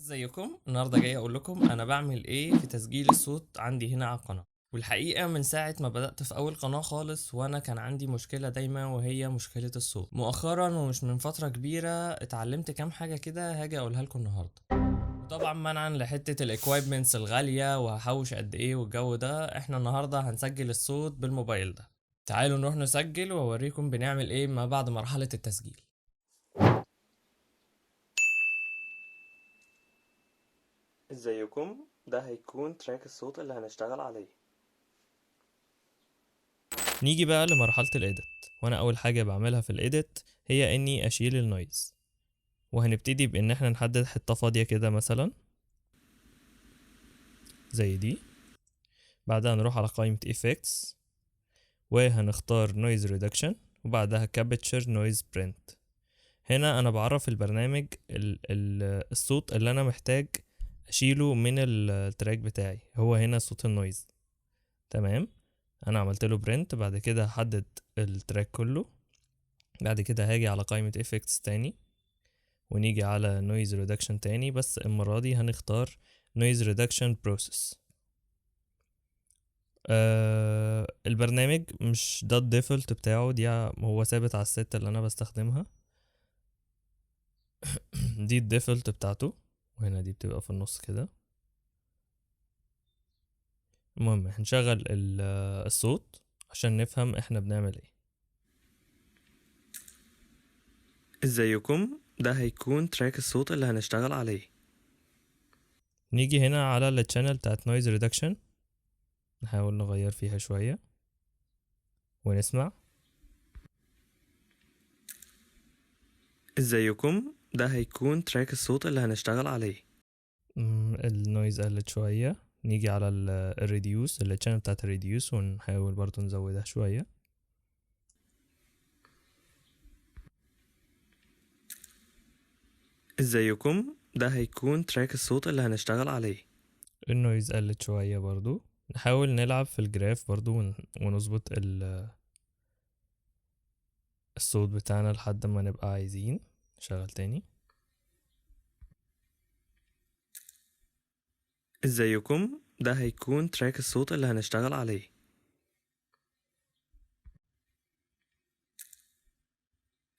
ازيكم؟ النهارده جاي اقول لكم انا بعمل ايه في تسجيل الصوت عندي هنا على القناه. والحقيقه من ساعه ما بدات في اول قناه خالص وانا كان عندي مشكله دايما، وهي مشكله الصوت. مؤخرا ومش من فتره كبيره اتعلمت كام حاجه كده هاجي اقولها لكم النهارده. وطبعا منعا لحته الاكويبمنتس الغاليه وهحوش قد ايه والجو ده، احنا النهارده هنسجل الصوت بالموبايل ده. تعالوا نروح نسجل واوريكم بنعمل ايه ما بعد مرحله التسجيل. ازيكم؟ ده هيكون تراك الصوت اللي هنشتغل عليه. نيجي بقى لمرحلة الإيديت، وأنا أول حاجة بعملها في الإيديت هي إني أشيل النويز. وهنبتدي بإن احنا نحدد حتة فاضية كده مثلا زي دي. بعدها نروح على قائمة Effects وهنختار Noise Reduction، وبعدها Capture Noise Print. هنا أنا بعرف البرنامج الصوت اللي أنا محتاج أشيله من التراك بتاعي، هو هنا صوت النويز. تمام، أنا عملت له برنت. بعد كده هحدد التراك كله. بعد كده هاجي على قائمة Effects تاني، ونيجي على Noise Reduction تاني، بس المرة دي هنختار Noise Reduction Process. البرنامج مش ده الديفولت بتاعه، دي هو ثابت على الست اللي انا بستخدمها. دي الديفولت بتاعته، وهنا دي بتبقى في النص كده. المهم هنشغل الصوت عشان نفهم احنا بنعمل ايه. ازيكم؟ ده هيكون تراك الصوت اللي هنشتغل عليه. نيجي هنا على التشانل بتاعت نويز ريدكشن، نحاول نغير فيها شوية ونسمع. ازيكم؟ ده هيكون تراك الصوت اللي هنشتغل عليه. النويز قلت شوية. نيجي على الريديوس، التشانل بتاعت الريديوس، ونحاول برضو نزودها شوية. ازيكم؟ ده هيكون تراك الصوت اللي هنشتغل عليه. النويز قلت شوية برضو. نحاول نلعب في الجراف برضو ونظبط الصوت بتاعنا لحد ما نبقى عايزين. نشغل تاني. ازيكم؟ ده هيكون تراك الصوت اللي هنشتغل عليه.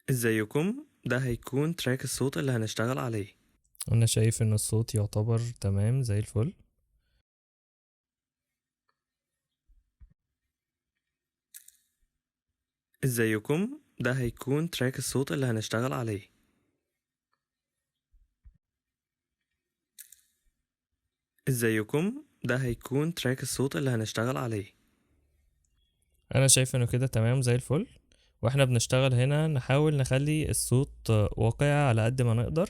ازيكم؟ ده هيكون تراك الصوت اللي هنشتغل عليه. انا شايف ان الصوت يعتبر تمام زي الفل. ازيكم؟ ده هيكون تراك الصوت اللي هنشتغل عليه. ازيكم؟ ده هيكون تراك الصوت اللي هنشتغل عليه. انا شايف انه كده تمام زي الفل. واحنا بنشتغل هنا نحاول نخلي الصوت واقعي على قد ما نقدر.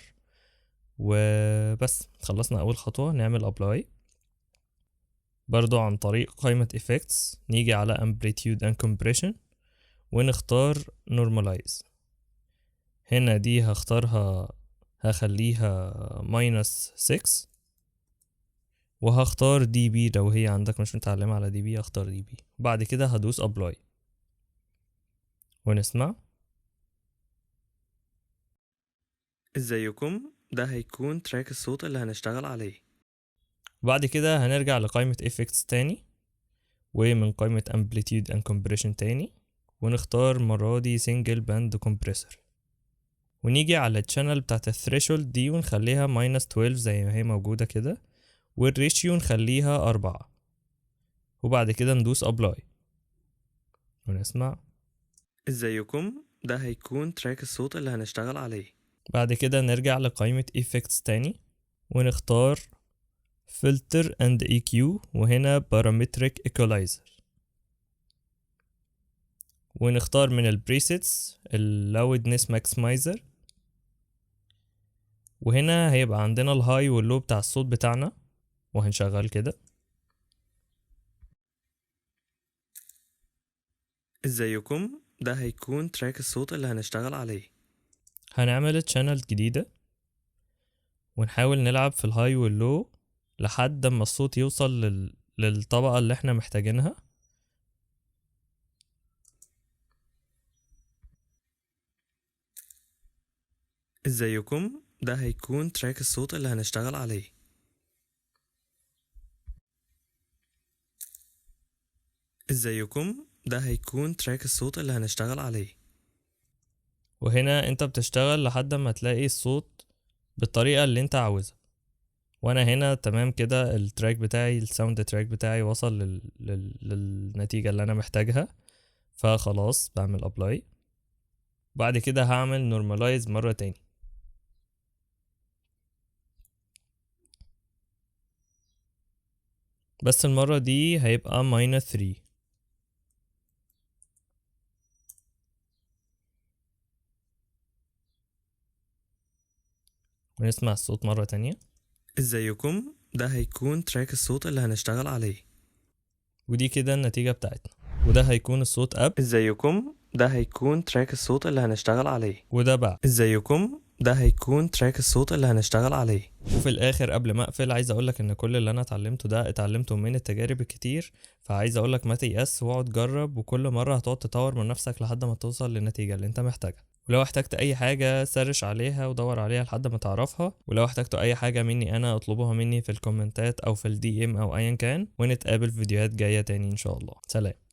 وبس خلصنا اول خطوة، نعمل ابلاي. برضو عن طريق قائمة effects نيجي على amplitude and compression ونختار normalize. هنا دي هخليها -6، وهختار دي بي. لو هي عندك مش متعلمة على دي بي هختار دي بي. بعد كده هدوس ابلاي ونسمع. ازيكم؟ ده هيكون تراك الصوت اللي هنشتغل عليه. بعد كده هنرجع لقائمة effects تاني، ومن قائمة amplitude and compression تاني، ونختار مرة دي single band compressor. ونيجي على الشانل بتاعت الثريشولد دي ونخليها -12 زي ما هي موجودة كده، والريشيو نخليها 4. وبعد كده ندوس ابلاي ونسمع. ازيكم؟ ده هيكون تراك الصوت اللي هنشتغل عليه. بعد كده نرجع لقائمة effects تاني ونختار filter and EQ، وهنا parametric equalizer. ونختار من البريسيتس loudness maximizer. وهنا هيبقى عندنا الهاي واللو بتاع الصوت بتاعنا، وهنشغل كده. ازيكم؟ ده هيكون تراك الصوت اللي هنشتغل عليه. هنعمل تشانل جديدة ونحاول نلعب في الهاي واللو لحد ما الصوت يوصل للطبقة اللي احنا محتاجينها. ازيكم؟ ده هيكون تراك الصوت اللي هنشتغل عليه. ازيكم، ده هيكون تراك الصوت اللي هنشتغل عليه. وهنا انت بتشتغل لحد ما تلاقي الصوت بالطريقة اللي انت عاوزها. وانا هنا تمام كده، التراك بتاعي الساوند تراك بتاعي وصل للنتيجة اللي انا محتاجها، فخلاص بعمل ابلاي. بعد كده هعمل نورماليز مرة تاني. بس المرة دي هيبقى -3. ونسمع الصوت مرة تانية. ازيكم، ده هيكون تراك الصوت اللي هنشتغل عليه. ودي كده النتيجة بتاعتنا. وده هيكون الصوت اب. ازيكم، ده هيكون تراك الصوت اللي هنشتغل عليه. وده بعد. ازيكم، ده هيكون تراك الصوت اللي هنشتغل عليه. وفي الاخر قبل ما اقفل عايز اقولك ان كل اللي انا اتعلمته ده اتعلمته من التجارب الكتير، فعايز اقولك ما تيأس واقعد جرب، وكل مرة هتقعد تطور من نفسك لحد ما توصل للنتيجة اللي انت محتاجها. ولو احتجت اي حاجة سرش عليها ودور عليها لحد ما تعرفها. ولو احتجتوا اي حاجة مني انا اطلبوها مني في الكومنتات او في الدي ام او ايا كان، ونتقابل في فيديوهات جاية تاني ان شاء الله. سلام.